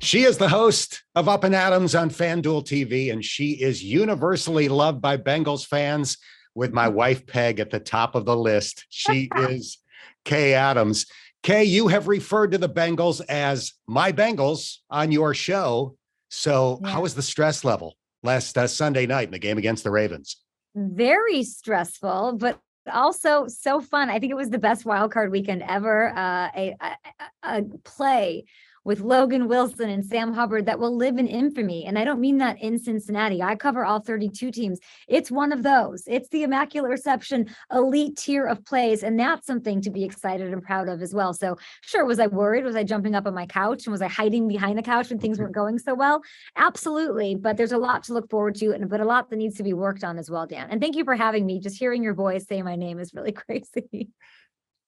She is the host of Up and Adams on FanDuel TV, and she is universally loved by Bengals fans, with my wife, Peg, at the top of the list. She is Kay Adams. Kay, you have referred to the Bengals as my Bengals on your show. So how was the stress level last Sunday night in the game against the Ravens? Very stressful, but also so fun. I think it was the best wild card weekend ever. A play with Logan Wilson and Sam Hubbard that will live in infamy. And I don't mean that in Cincinnati. I cover all 32 teams. It's one of those. It's the Immaculate Reception elite tier of plays. And that's something to be excited and proud of as well. So sure, was I worried? Was I jumping up on my couch? And was I hiding behind the couch when things weren't going so well? Absolutely. But there's a lot to look forward to, but a lot that needs to be worked on as well, Dan. And thank you for having me. Just hearing your voice say my name is really crazy.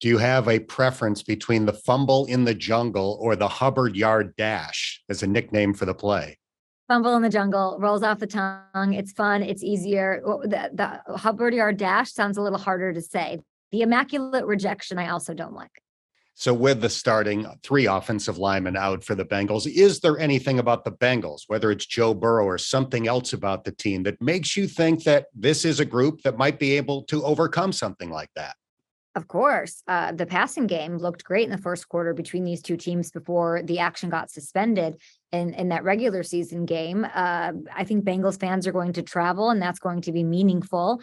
Do you have a preference between the fumble in the jungle or the Hubbard yard dash as a nickname for the play? Fumble in the jungle rolls off the tongue. It's fun. It's easier. The Hubbard yard dash sounds a little harder to say. The immaculate rejection, I also don't like. So with the starting three offensive linemen out for the Bengals, is there anything about the Bengals, whether it's Joe Burrow or something else about the team, that makes you think that this is a group that might be able to overcome something like that? Of course, the passing game looked great in the first quarter between these two teams before the action got suspended in that regular season game. I think Bengals fans are going to travel, and that's going to be meaningful.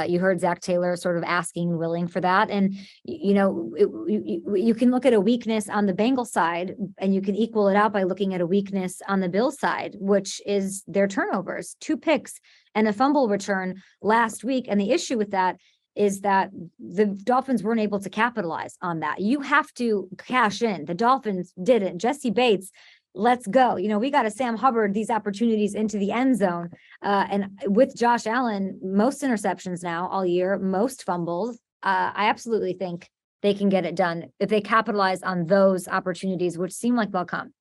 You heard Zach Taylor sort of asking, willing for that. And, you can look at a weakness on the Bengals side, and you can equal it out by looking at a weakness on the Bills side, which is their turnovers, 2 picks and a fumble return last week. And the issue with that is that the Dolphins weren't able to capitalize on that. You have to cash in. The Dolphins didn't. Jesse Bates, let's go. We got a Sam Hubbard, these opportunities into the end zone. And with Josh Allen, most interceptions now all year, most fumbles. I absolutely think they can get it done if they capitalize on those opportunities, which seem like they'll come.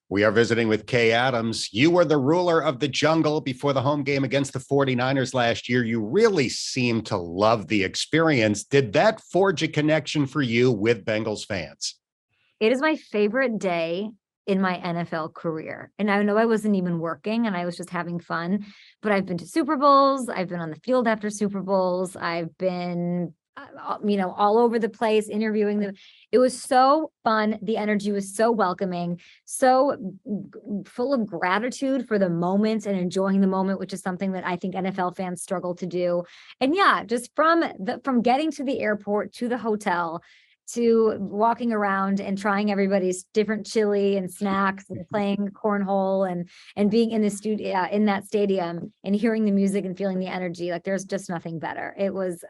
We are visiting with Kay Adams. You were the ruler of the jungle before the home game against the 49ers last year. You really seem to love the experience. Did that forge a connection for you with Bengals fans? It is my favorite day in my NFL career. And I know I wasn't even working and I was just having fun, but I've been to Super Bowls. I've been on the field after Super Bowls. I've been all over the place interviewing them. It was so fun. The energy was so welcoming, so full of gratitude for the moment and enjoying the moment, which is something that I think NFL fans struggle to do. And yeah, just from getting to the airport to the hotel to walking around and trying everybody's different chili and snacks and playing cornhole and being in the studio, in that stadium and hearing the music and feeling the energy, like there's just nothing better. It was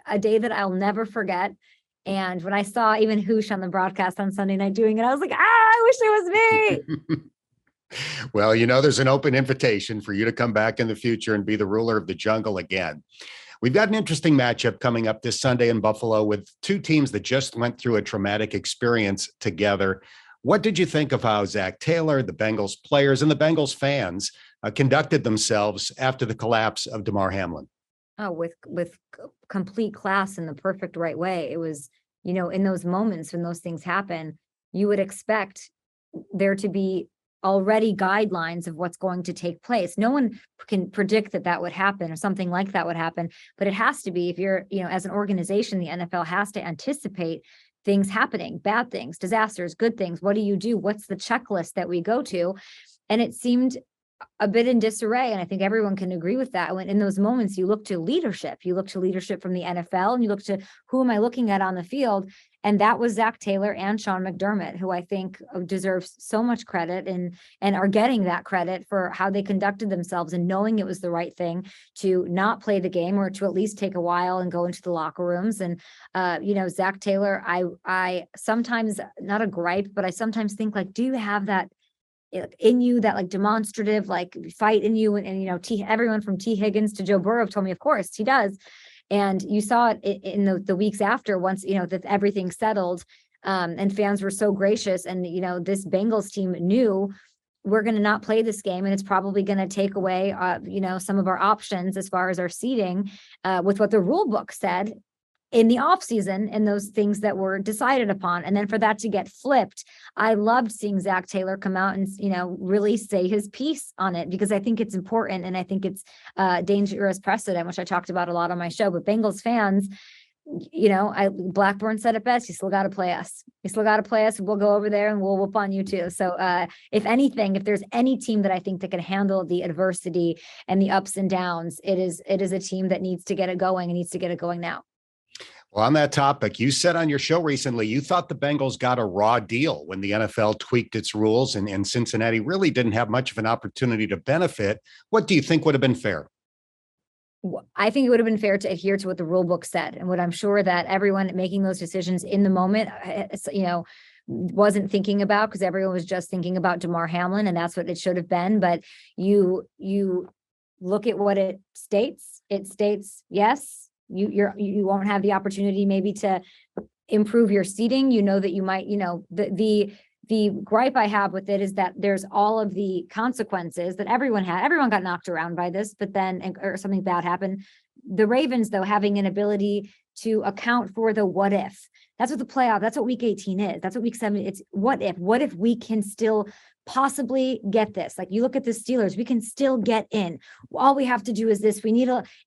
a day that I'll never forget. And when I saw even Hoosh on the broadcast on Sunday night doing it, I was like, I wish it was me. Well, there's an open invitation for you to come back in the future and be the ruler of the jungle again. We've got an interesting matchup coming up this Sunday in Buffalo with two teams that just went through a traumatic experience together. What did you think of how Zach Taylor, the Bengals players, and the Bengals fans conducted themselves after the collapse of Damar Hamlin? Oh, with complete class in the perfect right way. It was, in those moments when those things happen, you would expect there to be already guidelines of what's going to take place. No one can predict that would happen or something like that would happen, but it has to be, if you're, as an organization, the NFL has to anticipate things happening, bad things, disasters, good things. What do you do? What's the checklist that we go to? And it seemed a bit in disarray. And I think everyone can agree with that. When in those moments, you look to leadership from the NFL, and you look to who am I looking at on the field? And that was Zach Taylor and Sean McDermott, who I think deserves so much credit and are getting that credit for how they conducted themselves and knowing it was the right thing to not play the game or to at least take a while and go into the locker rooms. And, Zach Taylor, I sometimes, not a gripe, but I sometimes think, like, do you have that in you, that like demonstrative, like fight in you? And everyone from T. Higgins to Joe Burrow told me, of course he does. And you saw it in the weeks after, once, that everything settled, and fans were so gracious. And, this Bengals team knew we're going to not play this game, and it's probably going to take away, some of our options as far as our seating, with what the rule book said. in the off season and those things that were decided upon. And then for that to get flipped, I loved seeing Zach Taylor come out and, really say his piece on it, because I think it's important. And I think it's dangerous precedent, which I talked about a lot on my show. But Bengals fans, Blackburn said it best. You still got to play us. You still got to play us. We'll go over there and we'll whoop on you too. So if anything, if there's any team that I think that can handle the adversity and the ups and downs, it is a team that needs to get it going and needs to get it going now. Well, on that topic, you said on your show recently, you thought the Bengals got a raw deal when the NFL tweaked its rules and Cincinnati really didn't have much of an opportunity to benefit. What do you think would have been fair? I think it would have been fair to adhere to what the rule book said, and what I'm sure that everyone making those decisions in the moment, wasn't thinking about, because everyone was just thinking about Damar Hamlin, and that's what it should have been. But you look at what it states. It states, yes, you won't have the opportunity maybe to improve your seating. You know that you might, the gripe I have with it is that there's all of the consequences that everyone had. Everyone got knocked around by this, but then, or something bad happened. The Ravens, though, having an ability to account for the what if. That's what the playoff, that's what week 18 is. That's what week 7, it's what if we can still possibly get this? Like, you look at the Steelers, we can still get in. All we have to do is this.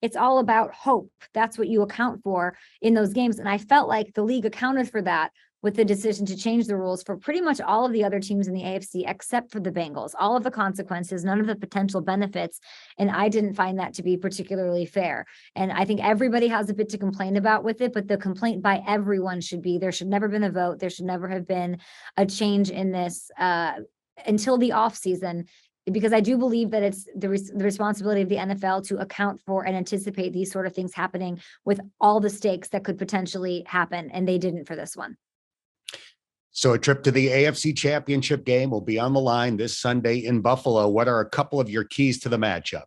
It's all about hope. That's what you account for in those games. And I felt like the league accounted for that with the decision to change the rules for pretty much all of the other teams in the AFC, except for the Bengals. All of the consequences, none of the potential benefits. And I didn't find that to be particularly fair. And I think everybody has a bit to complain about with it, but the complaint by everyone should be, there should never been a vote. There should never have been a change in this until the off season, because I do believe that it's the responsibility of the NFL to account for and anticipate these sort of things happening with all the stakes that could potentially happen. And they didn't for this one. So a trip to the AFC Championship game will be on the line this Sunday in Buffalo. What are a couple of your keys to the matchup?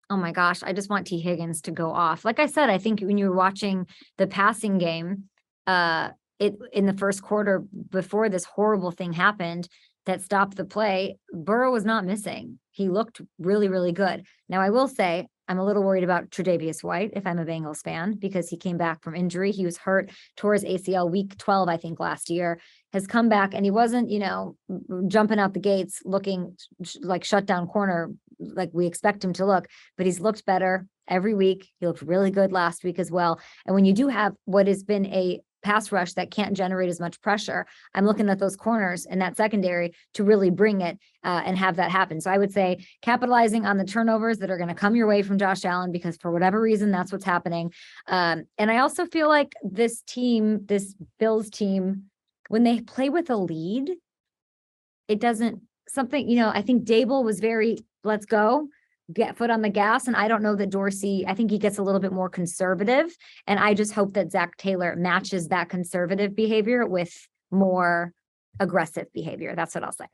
Oh my gosh, I just want T. Higgins to go off. Like I said, I think when you were watching the passing game, in the first quarter before this horrible thing happened that stopped the play, Burrow was not missing. He looked really, really good. Now, I will say, I'm a little worried about Tre'Davious White if I'm a Bengals fan, because he came back from injury. He was hurt, tore his ACL week 12, I think, last year, has come back, and he wasn't, jumping out the gates looking like shutdown corner like we expect him to look, but he's looked better every week. He looked really good last week as well. And when you do have what has been a pass rush that can't generate as much pressure, I'm looking at those corners and that secondary to really bring it and have that happen. So I would say capitalizing on the turnovers that are going to come your way from Josh Allen, because for whatever reason, that's what's happening. And I also feel like this Bills team, when they play with a lead, it doesn't I think Dable was very, let's go, get foot on the gas. And I don't know that Dorsey, I think he gets a little bit more conservative. And I just hope that Zach Taylor matches that conservative behavior with more aggressive behavior. That's what I'll say.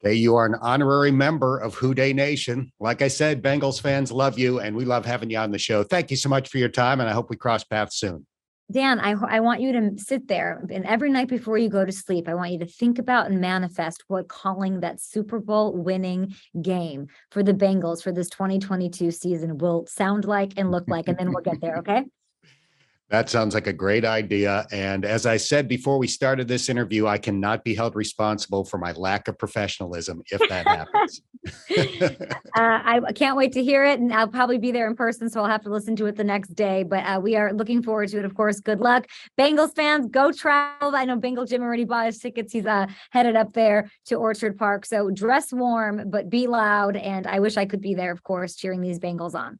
Okay, you are an honorary member of Who Dey Nation. Like I said, Bengals fans love you, and we love having you on the show. Thank you so much for your time, and I hope we cross paths soon. Dan, I want you to sit there, and every night before you go to sleep, I want you to think about and manifest what calling that Super Bowl winning game for the Bengals for this 2022 season will sound like and look like, and then we'll get there, okay? That sounds like a great idea. And as I said before we started this interview, I cannot be held responsible for my lack of professionalism if that happens. I can't wait to hear it. And I'll probably be there in person, so I'll have to listen to it the next day. But we are looking forward to it, of course. Good luck. Bengals fans, go travel. I know Bengal Jim already bought his tickets. He's headed up there to Orchard Park. So dress warm, but be loud. And I wish I could be there, of course, cheering these Bengals on.